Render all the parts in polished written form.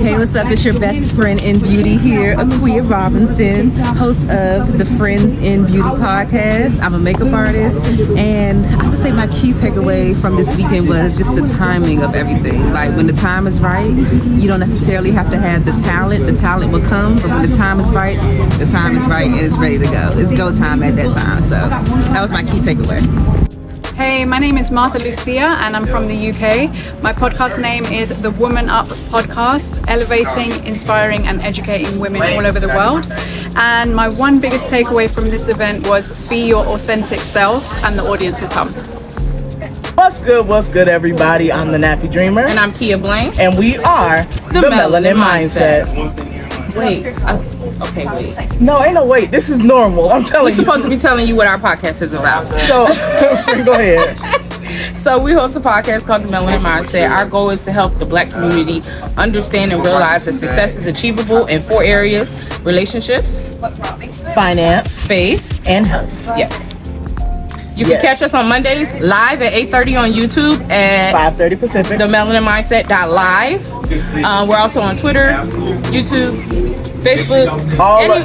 Hey, what's up? It's your best friend in beauty here, Aquia Robinson, host of the Friends in Beauty podcast. I'm a makeup artist, and I would say my key takeaway from this weekend was just the timing of everything. Like, when the time is right, you don't necessarily have to have the talent. The talent will come, but when the time is right, the time is right and it's ready to go. It's go time at that time. So that was my key takeaway. Hey, my name is Martha Lucia and I'm from the UK. My podcast name is The Woman Up Podcast, elevating, inspiring and educating women all over the world. And my one biggest takeaway from this event was be your authentic self and the audience will come. What's good everybody? I'm the Nappy Dreamer. And I'm Kia Blaine. And we are the Melanin Mindset. Wait, okay, wait. No, ain't no wait. This is normal. I'm telling you. We're supposed to be telling you what our podcast is about. So, go ahead. So we host a podcast called The Melanin Mindset. Our goal is to help the Black community understand and realize that success is achievable in 4 areas: relationships, finance, faith, and health. Yes. You can catch us on Mondays live at 8:30 on YouTube at 5:30 Pacific. The Melanin Mindset.live. We're also on Twitter, YouTube, Facebook,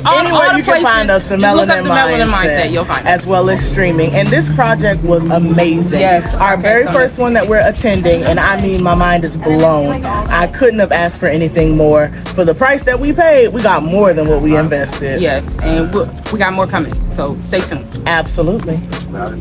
anywhere you can find us, The Melanin Mindset, you'll find us. As well as streaming. And this project was amazing. Yes, our very first one that we're attending, and I mean, my mind is blown. I couldn't have asked for anything more. For the price that we paid, we got more than what we invested. Yes, and we got more coming, so stay tuned. Absolutely.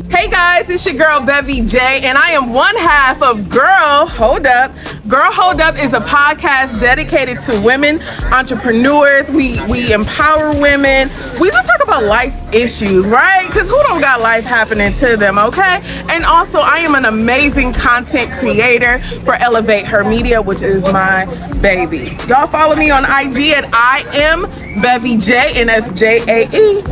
Hey guys, it's your girl Bevy J, and I am one half of Girl Hold Up. Girl Hold Up is a podcast dedicated to women entrepreneurs. We empower women. We just talk about life issues, right? Because who don't got life happening to them, okay? And also, I am an amazing content creator for Elevate Her Media, which is my baby. Y'all follow me on IG at I am Bevy J, and that's J-A-E.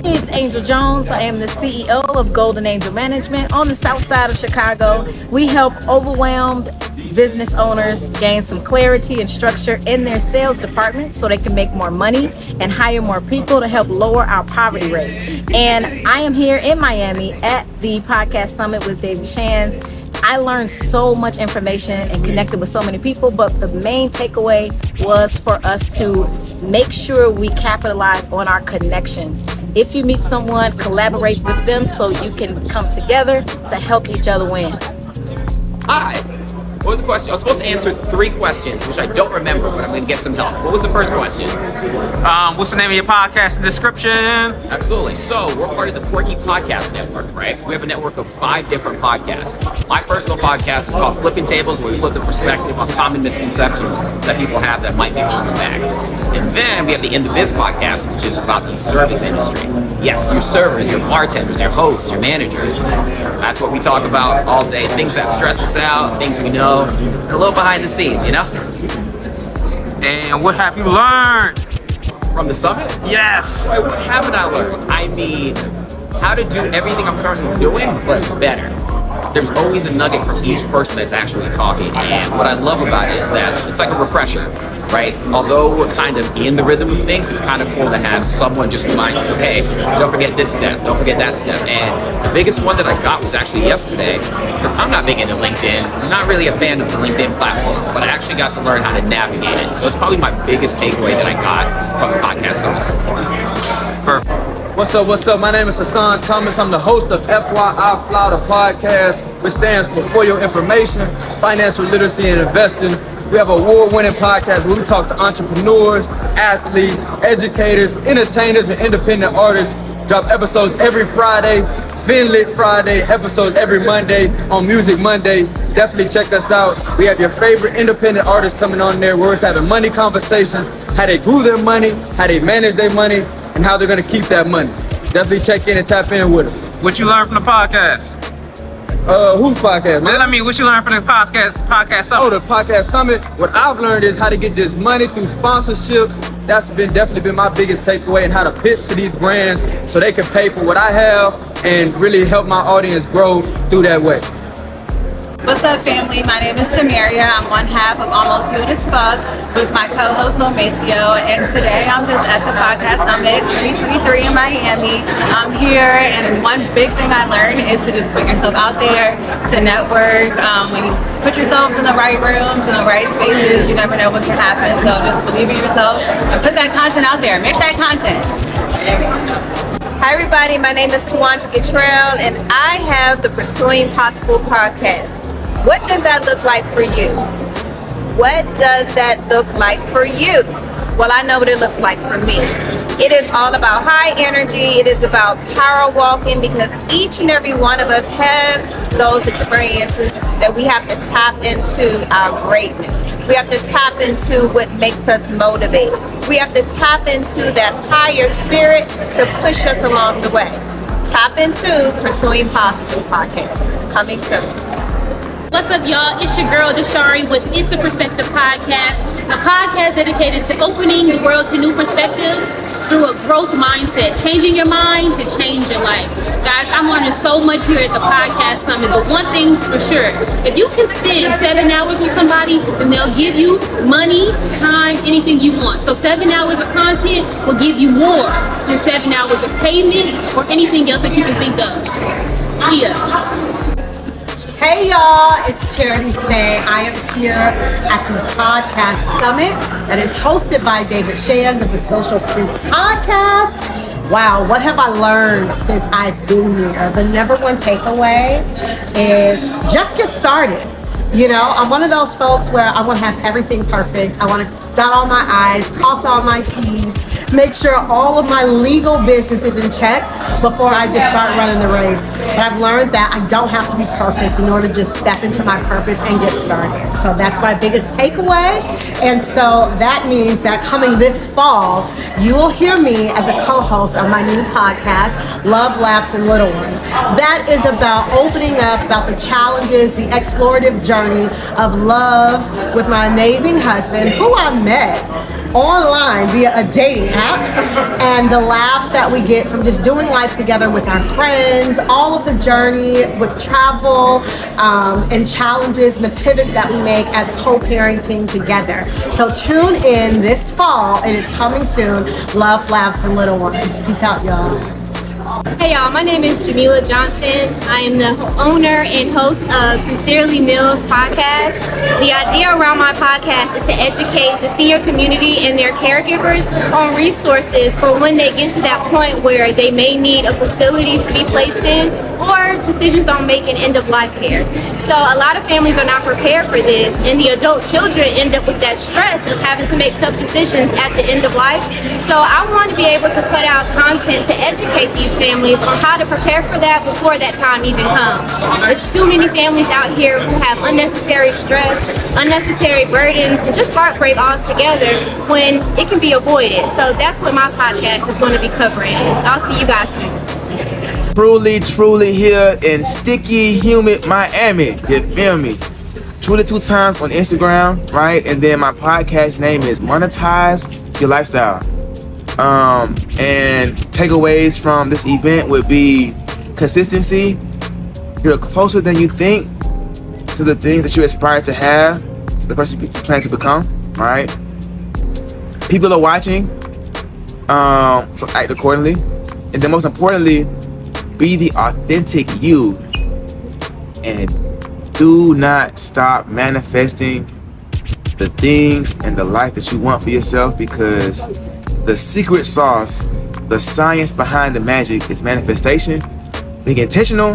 It's Angel Jones. I am the CEO of Golden Angel Management on the south side of Chicago. We help overwhelmed business owners gain some clarity and structure in their sales department so they can make more money and hire more people to help lower our poverty rate. And I am here in Miami at the podcast summit with Davey Shands. I learned so much information and connected with so many people, but the main takeaway was for us to make sure we capitalize on our connections. If you meet someone, collaborate with them so you can come together to help each other win. Hi. What was the question? I was supposed to answer 3 questions, which I don't remember, but I'm going to get some help. What was the first question? What's the name of your podcast description? Absolutely. So, we're part of the Quirky Podcast Network, right? We have a network of 5 different podcasts. My personal podcast is called Flipping Tables, where we flip the perspective on common misconceptions that people have that might be holding them back. And then we have the In the Biz podcast, which is about the service industry. Yes, your servers, your bartenders, your hosts, your managers. That's what we talk about all day. Things that stress us out, things we know, and a little behind the scenes, you know? And what have you learned? From the summit? Yes! Wait, what haven't I learned? I mean, how to do everything I'm currently doing, but better. There's always a nugget from each person that's actually talking, and what I love about it is that it's like a refresher, right? Although we're kind of in the rhythm of things, it's kind of cool to have someone just remind you, hey, don't forget this step, don't forget that step. And the biggest one that I got was actually yesterday, because I'm not big into LinkedIn. I'm not really a fan of the LinkedIn platform, but I actually got to learn how to navigate it. So it's probably my biggest takeaway that I got from the podcast so far. Perfect. What's up? My name is Hassan Thomas. I'm the host of FYI Fly, the podcast, which stands for Your Information, Financial Literacy and Investing. We have an award-winning podcast where we talk to entrepreneurs, athletes, educators, entertainers, and independent artists. Drop episodes every Friday, Finlit Friday, episodes every Monday on Music Monday. Definitely check us out. We have your favorite independent artists coming on there. We're having money conversations, how they grew their money, how they manage their money, and how they're gonna keep that money. Definitely check in and tap in with us. What you learned from the podcast? Whose podcast, man? I mean, what you learned from the podcast summit? Oh, the podcast summit. What I've learned is how to get this money through sponsorships. That's definitely been my biggest takeaway, and how to pitch to these brands so they can pay for what I have and really help my audience grow through that way. What's up, family? My name is Samaria. I'm one half of Almost Good as Fuck with my co-host Lomacio, and today I'm just at the podcast summit 2023 in Miami. I'm here, and one big thing I learned is to just put yourself out there, to network. When you put yourselves in the right rooms, in the right spaces, you never know what can happen. So just believe in yourself and put that content out there. Make that content. Hi everybody, my name is Tawandra Gatrell and I have the Pursuing Possible podcast. What does that look like for you? What does that look like for you? Well, I know what it looks like for me. It is all about high energy. It is about power walking, because each and every one of us has those experiences that we have to tap into our greatness. We have to tap into what makes us motivated. We have to tap into that higher spirit to push us along the way. Tap into Pursuing Possible podcast. Coming soon. What's up, y'all? It's your girl Deshari with It's a Perspective Podcast, a podcast dedicated to opening the world to new perspectives through a growth mindset, changing your mind to change your life. Guys, I'm learning so much here at the podcast summit, but one thing's for sure: if you can spend 7 hours with somebody, then they'll give you money, time, anything you want. So 7 hours of content will give you more than 7 hours of payment or anything else that you can think of. See ya. Hey y'all, it's Charity Faye. I am here at the Podcast Summit that is hosted by David Shands of the Social Proof Podcast. Wow, what have I learned since I've been here? The number one takeaway is just get started. You know, I'm one of those folks where I want to have everything perfect. I want to dot all my I's, cross all my T's, make sure all of my legal business is in check before I just start running the race. But I've learned that I don't have to be perfect in order to just step into my purpose and get started. So that's my biggest takeaway. And so that means that coming this fall, you will hear me as a co-host on my new podcast, Love, Laughs, and Little Ones. That is about opening up about the challenges, the explorative journey of love with my amazing husband, who I met online via a dating app, and the laughs that we get from just doing life together with our friends, all of the journey with travel and challenges and the pivots that we make as co-parenting together. So tune in this fall. It is coming soon. Love, Laughs, and Little Ones. Peace out, y'all. Hey y'all, my name is Jamila Johnson. I am the owner and host of Sincerely Mills podcast. The idea around my podcast is to educate the senior community and their caregivers on resources for when they get to that point where they may need a facility to be placed in, or decisions on making end-of-life care. So a lot of families are not prepared for this, and the adult children end up with that stress of having to make tough decisions at the end of life. So I want to be able to put out content to educate these families on how to prepare for that before that time even comes. There's too many families out here who have unnecessary stress, unnecessary burdens, and just heartbreak altogether when it can be avoided. So that's what my podcast is going to be covering. I'll see you guys soon. Truly here in sticky, humid Miami. You feel me? Truly 2 times on Instagram, right? And then my podcast name is Monetize Your Lifestyle. And takeaways from this event would be consistency. You're closer than you think to the things that you aspire to have, to the person you plan to become, right? People are watching, so act accordingly. And then most importantly, be the authentic you, and do not stop manifesting the things and the life that you want for yourself, because the secret sauce, the science behind the magic, is manifestation, being intentional,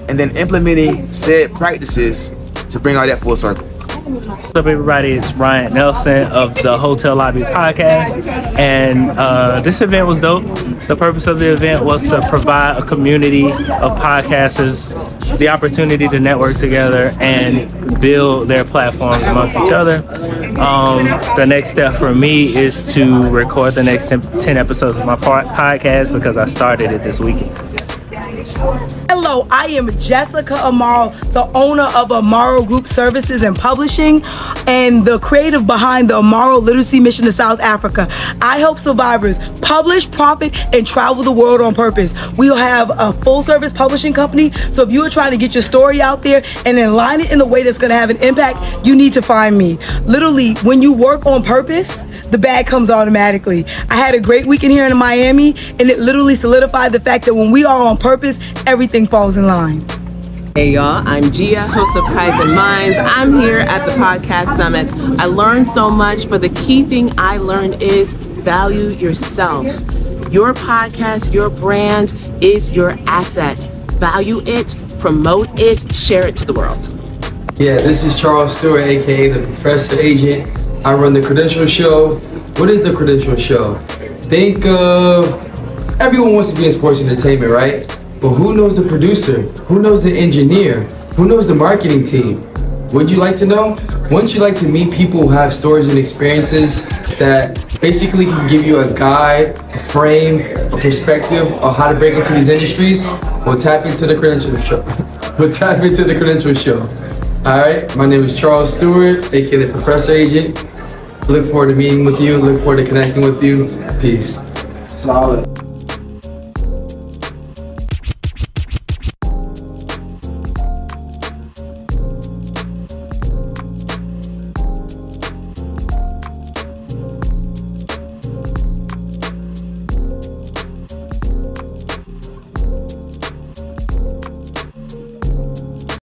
and then implementing said practices to bring all that full circle. What's up, everybody? It's Ryan Nelson of the Hotel Lobby Podcast, and this event was dope. The purpose of the event was to provide a community of podcasters the opportunity to network together and build their platforms amongst each other. The next step for me is to record the next 10 episodes of my podcast, because I started it this weekend. Hello, I am Jessica Amaro, the owner of Amaro Group Services and Publishing and the creative behind the Amaro Literacy Mission to South Africa. I help survivors publish, profit, and travel the world on purpose. We'll have a full-service publishing company, so if you are trying to get your story out there and align it in a way that's going to have an impact, you need to find me. Literally, when you work on purpose, the bag comes automatically. I had a great weekend here in Miami, and it literally solidified the fact that when we are on purpose, everything falls in line. Hey y'all, I'm Gia, host of Kaizen Minds. I'm here at the Podcast Summit. I learned so much, but the key thing I learned is value yourself. Your podcast, your brand is your asset. Value it, promote it, share it to the world. Yeah, this is Charles Stewart, aka the Professor Agent. I run the Credential Show. What is the Credential Show? Think of, everyone wants to be in sports entertainment, right? But who knows the producer? Who knows the engineer? Who knows the marketing team? Would you like to know? Wouldn't you like to meet people who have stories and experiences that basically can give you a guide, a frame, a perspective of how to break into these industries? Well, tap into the Credential Show. We'll tap into the Credential Show. All right, my name is Charles Stewart, aka the Professor Agent. Look forward to meeting with you. Look forward to connecting with you. Peace. Solid.